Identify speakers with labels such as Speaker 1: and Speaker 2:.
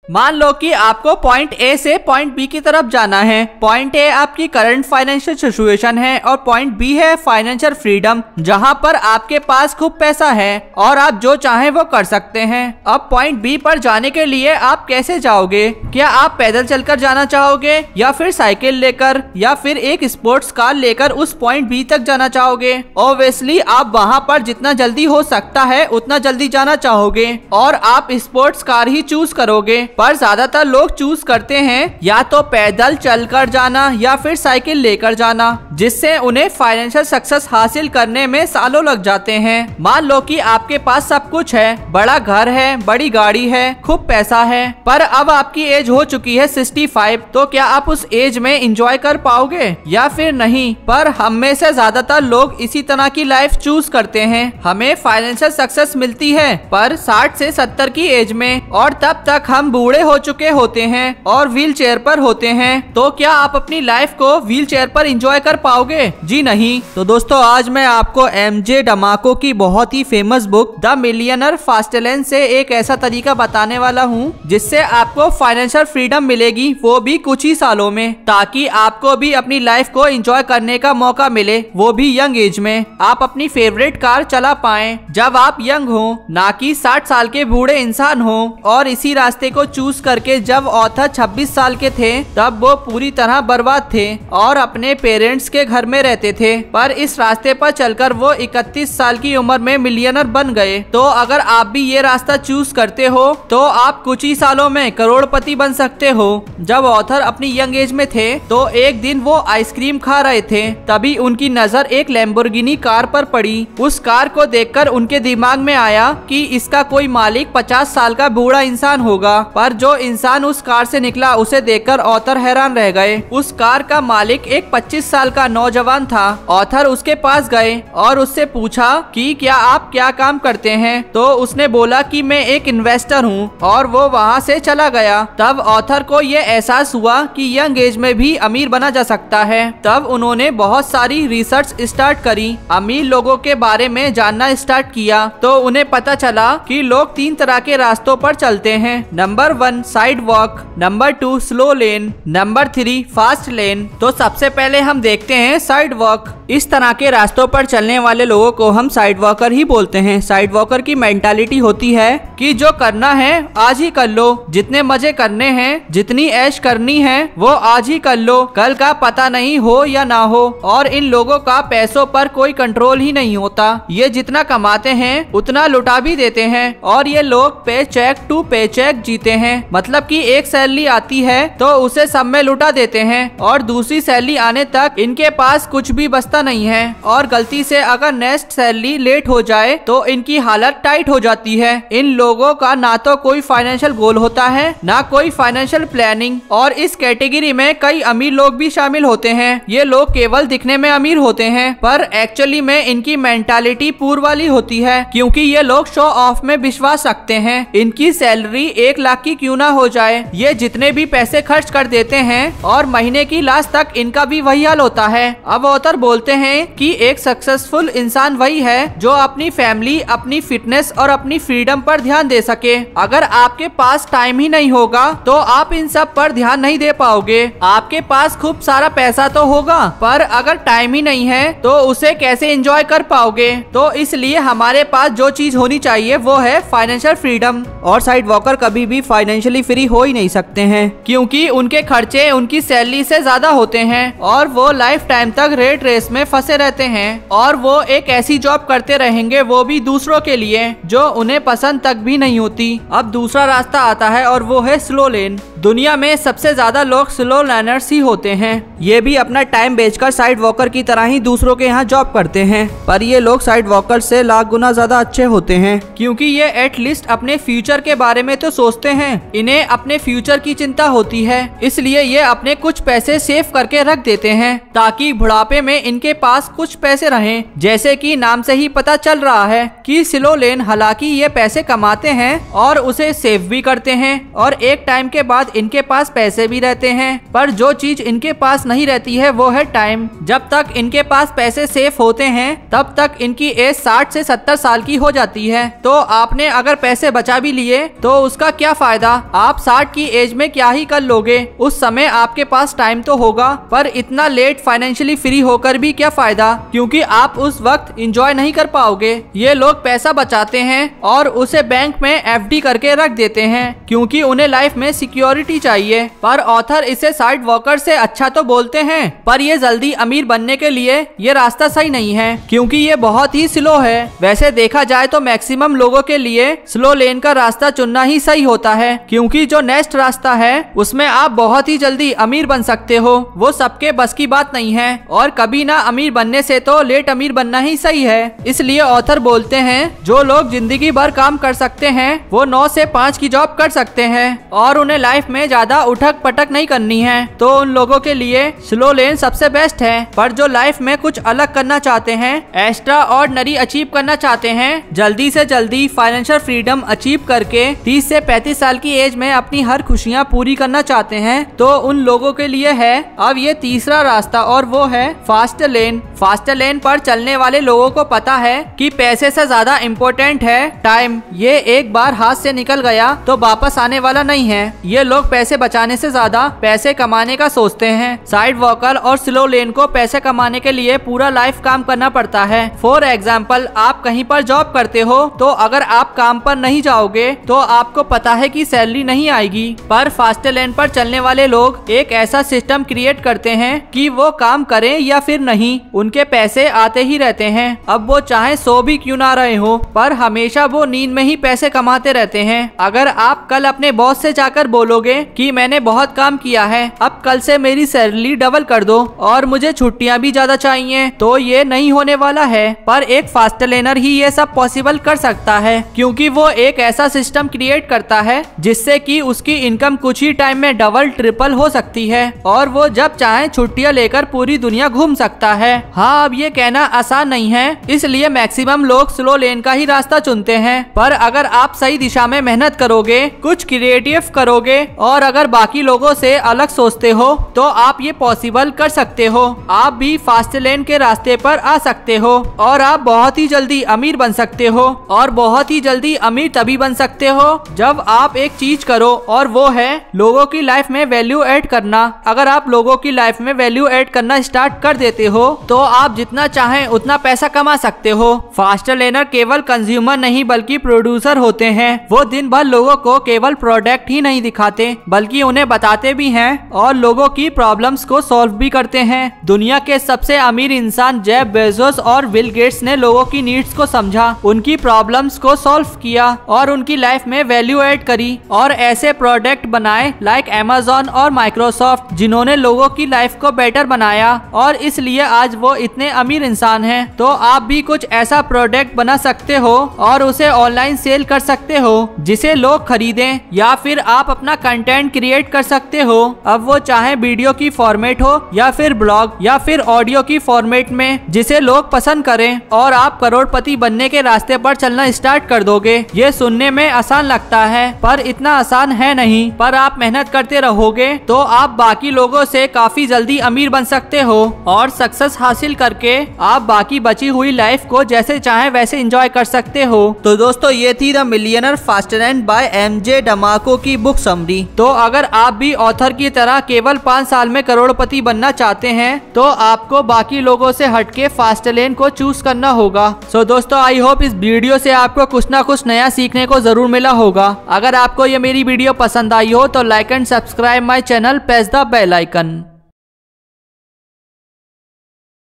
Speaker 1: मान लो कि आपको पॉइंट ए से पॉइंट बी की तरफ जाना है। पॉइंट ए आपकी करंट फाइनेंशियल सिचुएशन है और पॉइंट बी है फाइनेंशियल फ्रीडम, जहां पर आपके पास खूब पैसा है और आप जो चाहें वो कर सकते हैं। अब पॉइंट बी पर जाने के लिए आप कैसे जाओगे? क्या आप पैदल चलकर जाना चाहोगे या फिर साइकिल लेकर या फिर एक स्पोर्ट्स कार लेकर उस पॉइंट बी तक जाना चाहोगे? ऑब्वियसली आप वहां पर जितना जल्दी हो सकता है उतना जल्दी जाना चाहोगे और आप स्पोर्ट्स कार ही चूज करोगे। पर ज्यादातर लोग चूज करते हैं या तो पैदल चलकर जाना या फिर साइकिल लेकर जाना, जिससे उन्हें फाइनेंशियल सक्सेस हासिल करने में सालों लग जाते हैं। मान लो कि आपके पास सब कुछ है, बड़ा घर है, बड़ी गाड़ी है, खूब पैसा है, पर अब आपकी एज हो चुकी है 65, तो क्या आप उस एज में एंजॉय कर पाओगे या फिर नहीं? पर हम में से ज्यादातर लोग इसी तरह की लाइफ चूज करते हैं। हमें फाइनेंशियल सक्सेस मिलती है पर 60 से 70 की एज में, और तब तक हम बूढ़े हो चुके होते हैं और व्हील चेयर पर होते हैं। तो क्या आप अपनी लाइफ को व्हील चेयर पर एंजॉय कर पाओगे? जी नहीं। तो दोस्तों, आज मैं आपको एमजे डमाको की बहुत ही famous book the millionaire fast lane से एक ऐसा तरीका बताने वाला हूँ जिससे आपको फाइनेंशियल फ्रीडम मिलेगी, वो भी कुछ ही सालों में, ताकि आपको भी अपनी लाइफ को एंजॉय करने का मौका मिले, वो भी यंग एज में। आप अपनी फेवरेट कार चला पाएं जब आप यंग हो, ना कि 60 साल के बूढ़े इंसान हो। और इसी रास्ते को चूज करके जब ऑथर 26 साल के थे तब वो पूरी तरह बर्बाद थे और अपने पेरेंट्स के घर में रहते थे, पर इस रास्ते पर चलकर वो 31 साल की उम्र में मिलियनर बन गए। तो अगर आप भी ये रास्ता चूज करते हो तो आप कुछ ही सालों में करोड़पति बन सकते हो। जब ऑथर अपनी यंग एज में थे तो एक दिन वो आइसक्रीम खा रहे थे, तभी उनकी नजर एक लैम्बोर्गिनी कार पर पड़ी। उस कार को देखकर उनके दिमाग में आया कि इसका कोई मालिक 50 साल का बूढ़ा इंसान होगा, पर जो इंसान उस कार से निकला उसे देखकर ऑथर हैरान रह गए। उस कार का मालिक एक 25 साल का नौजवान था। ऑथर उसके पास गए और उससे पूछा कि क्या आप क्या काम करते हैं? तो उसने बोला कि मैं एक इन्वेस्टर हूँ, और वो वहाँ से चला गया। तब ऑथर को ये एहसास हुआ कि यंग एज में भी अमीर बना जा सकता है। तब उन्होंने बहुत सारी रिसर्च स्टार्ट करी, अमीर लोगों के बारे में जानना स्टार्ट किया। तो उन्हें पता चला कि लोग 3 तरह के रास्तों पर चलते हैं। Number 1 side walk, number 2 slow लेन, नंबर 3 फास्ट लेन। तो सबसे पहले हम देखते हैं साइड वॉक। इस तरह के रास्तों पर चलने वाले लोगों को हम साइड वॉकर ही बोलते हैं। साइड वॉकर की मेंटालिटी होती है कि जो करना है आज ही कर लो, जितने मजे करने हैं, जितनी ऐश करनी है वो आज ही कर लो, कल का पता नहीं हो या ना हो। और इन लोगों का पैसों पर कोई कंट्रोल ही नहीं होता। ये जितना कमाते हैं उतना लुटा भी देते हैं, और ये लोग पे चेक टू पे चेक जीते हैं। मतलब कि एक सैलरी आती है तो उसे सब में लुटा देते हैं और दूसरी सैलरी आने तक इनके पास कुछ भी बचता नहीं है। और गलती से अगर नेक्स्ट सैलरी लेट हो जाए तो इनकी हालत टाइट हो जाती है। इन लोगों का ना तो कोई फाइनेंशियल गोल होता है, ना कोई फाइनेंशियल प्लानिंग। और इस कैटेगरी में कई अमीर लोग भी शामिल होते हैं। ये लोग केवल दिखने में अमीर होते हैं, पर एक्चुअली में इनकी मेंटालिटी पूर वाली होती है, क्योंकि ये लोग शो ऑफ में विश्वास रखते हैं। इनकी सैलरी 1 लाख की क्यों ना हो जाए, ये जितने भी पैसे खर्च कर देते हैं और महीने की लास्ट तक इनका भी वही हाल होता है। अब ऑथर बोलते हैं कि एक सक्सेसफुल इंसान वही है जो अपनी फैमिली, अपनी फिटनेस और अपनी फ्रीडम पर ध्यान दे सके। अगर आपके पास टाइम ही नहीं होगा तो आप इन सब पर ध्यान नहीं दे पाओगे। आपके पास खूब सारा पैसा तो होगा, पर अगर टाइम ही नहीं है तो उसे कैसे एंजॉय कर पाओगे? तो इसलिए हमारे पास जो चीज होनी चाहिए वो है फाइनेंशियल फ्रीडम। और साइड वॉकर कभी भी फाइनेंशियली फ्री हो ही नहीं सकते हैं, क्योंकि उनके खर्चे उनकी सैलरी से ज्यादा होते हैं और वो लाइफ टाइम तक रेट रेस में फंसे रहते हैं। और वो एक ऐसी जॉब करते रहेंगे, वो भी दूसरों के लिए, जो उन्हें पसंद तक भी नहीं होती। अब दूसरा रास्ता आता है और वो है स्लो लेन। दुनिया में सबसे ज्यादा लोग स्लो लर्नर्स ही होते हैं। ये भी अपना टाइम बेचकर साइड वॉकर की तरह ही दूसरों के यहाँ जॉब करते हैं, पर ये लोग साइड वॉकर से लाख गुना ज्यादा अच्छे होते हैं, क्योंकि ये एटलीस्ट अपने फ्यूचर के बारे में तो सोचते हैं। इन्हें अपने फ्यूचर की चिंता होती है, इसलिए ये अपने कुछ पैसे सेव करके रख देते हैं ताकि बुढ़ापे में इनके पास कुछ पैसे रहें। जैसे कि नाम से ही पता चल रहा है कि स्लो लेन, हालांकि ये पैसे कमाते हैं और उसे सेव भी करते हैं, और एक टाइम के बाद इनके पास पैसे भी रहते हैं, पर जो चीज इनके पास नहीं रहती है वो है टाइम। जब तक इनके पास पैसे सेव होते हैं तब तक इनकी एज 60 से 70 साल की हो जाती है। तो आपने अगर पैसे बचा भी लिए तो उसका क्या फायदा फायदा, आप 60 की एज में क्या ही कर लोगे। उस समय आपके पास टाइम तो होगा, पर इतना लेट फाइनेंशियली फ्री होकर भी क्या फायदा, क्योंकि आप उस वक्त एंजॉय नहीं कर पाओगे। ये लोग पैसा बचाते हैं और उसे बैंक में एफडी करके रख देते हैं, क्योंकि उन्हें लाइफ में सिक्योरिटी चाहिए। पर ऑथर इसे साइड वॉकर से अच्छा तो बोलते हैं, पर ये जल्दी अमीर बनने के लिए ये रास्ता सही नहीं है, क्योंकि ये बहुत ही स्लो है। वैसे देखा जाए तो मैक्सिमम लोगों के लिए स्लो लेन का रास्ता चुनना ही सही होता है, क्योंकि जो नेक्स्ट रास्ता है उसमें आप बहुत ही जल्दी अमीर बन सकते हो। वो सबके बस की बात नहीं है, और कभी ना अमीर बनने से तो लेट अमीर बनना ही सही है। इसलिए ऑथर बोलते हैं जो लोग जिंदगी भर काम कर सकते हैं वो 9 से 5 की जॉब कर सकते हैं, और उन्हें लाइफ में ज्यादा उठक पटक नहीं करनी है, तो उन लोगों के लिए स्लो लेन सबसे बेस्ट है। पर जो लाइफ में कुछ अलग करना चाहते हैं, एक्स्ट्रा ऑर्डिनरी अचीव करना चाहते हैं, जल्दी से जल्दी फाइनेंशियल फ्रीडम अचीव करके 30 से 35 साल की एज में अपनी हर खुशियां पूरी करना चाहते हैं, तो उन लोगों के लिए है अब ये तीसरा रास्ता, और वो है फास्ट लेन। फास्ट लेन पर चलने वाले लोगों को पता है कि पैसे से ज्यादा इम्पोर्टेंट है टाइम। ये एक बार हाथ से निकल गया तो वापस आने वाला नहीं है। ये लोग पैसे बचाने से ज्यादा पैसे कमाने का सोचते हैं। साइड वॉकर और स्लो लेन को पैसे कमाने के लिए पूरा लाइफ काम करना पड़ता है। फॉर एग्जाम्पल, आप कहीं पर जॉब करते हो, तो अगर आप काम पर नहीं जाओगे तो आपको पता है कि सैलरी नहीं आएगी। पर फास्ट लेन पर चलने वाले लोग एक ऐसा सिस्टम क्रिएट करते हैं कि वो काम करें या फिर नहीं, उनके पैसे आते ही रहते हैं। अब वो चाहे सो भी क्यों ना रहे हो, पर हमेशा वो नींद में ही पैसे कमाते रहते हैं। अगर आप कल अपने बॉस से जाकर बोलोगे कि मैंने बहुत काम किया है, अब कल से मेरी सैलरी डबल कर दो और मुझे छुट्टियां भी ज्यादा चाहिए, तो ये नहीं होने वाला है। पर एक फास्ट लेनर ही ये सब पॉसिबल कर सकता है, क्योंकि वो एक ऐसा सिस्टम क्रिएट करता है जिससे कि उसकी इनकम कुछ ही टाइम में डबल ट्रिपल हो सकती है, और वो जब चाहे छुट्टियां लेकर पूरी दुनिया घूम सकता है। हाँ, अब ये कहना आसान नहीं है, इसलिए मैक्सिमम लोग स्लो लेन का ही रास्ता चुनते हैं। पर अगर आप सही दिशा में मेहनत करोगे, कुछ क्रिएटिव करोगे, और अगर बाकी लोगों से अलग सोचते हो, तो आप ये पॉसिबल कर सकते हो। आप भी फास्ट लेन के रास्ते पर आ सकते हो, और आप बहुत ही जल्दी अमीर बन सकते हो। और बहुत ही जल्दी अमीर तभी बन सकते हो जब आप एक चीज करो, और वो है लोगों की लाइफ में वैल्यू ऐड करना। अगर आप लोगों की लाइफ में वैल्यू ऐड करना स्टार्ट कर देते हो, तो आप जितना चाहें उतना पैसा कमा सकते हो। फास्ट लेनर केवल कंज्यूमर नहीं बल्कि प्रोड्यूसर होते हैं। वो दिन भर लोगों को केवल प्रोडक्ट ही नहीं दिखाते, बल्कि उन्हें बताते भी हैं और लोगों की प्रॉब्लम्स को सॉल्व भी करते हैं। दुनिया के सबसे अमीर इंसान जेफ बेजोस और बिल गेट्स ने लोगों की नीड्स को समझा, उनकी प्रॉब्लम्स को सॉल्व किया और उनकी लाइफ में वैल्यू ऐड करी, और ऐसे प्रोडक्ट बनाए लाइक अमेज़न और माइक्रोसॉफ्ट, जिन्होंने लोगों की लाइफ को बेटर बनाया, और इसलिए आज वो इतने अमीर इंसान हैं। तो आप भी कुछ ऐसा प्रोडक्ट बना सकते हो और उसे ऑनलाइन सेल कर सकते हो जिसे लोग खरीदें, या फिर आप अपना कंटेंट क्रिएट कर सकते हो। अब वो चाहे वीडियो की फॉर्मेट हो या फिर ब्लॉग या फिर ऑडियो की फॉर्मेट में, जिसे लोग पसंद करें, और आप करोड़पति बनने के रास्ते पर चलना स्टार्ट कर दोगे। ये सुनने में आसान लगता है, पर इतना आसान है नहीं। पर आप मेहनत करते रहोगे तो आप बाकी लोगों से काफी जल्दी अमीर बन सकते हो, और सक्सेस हासिल करके आप बाकी बची हुई लाइफ को जैसे चाहे वैसे एंजॉय कर सकते हो। तो दोस्तों, ये थी the millionaire fast lane by MJ DeMarco की बुक समरी। तो अगर आप भी ऑथर की तरह केवल 5 साल में करोड़पति बनना चाहते हैं, तो आपको बाकी लोगों से हटके फास्ट लेन को चूज करना होगा। सो दोस्तों, आई होप इस वीडियो से आपको कुछ ना कुछ नया सीखने को जरूर मिला होगा। अगर आपको ये मेरी वीडियो पसंद आई हो तो like and subscribe my channel, press the bell icon.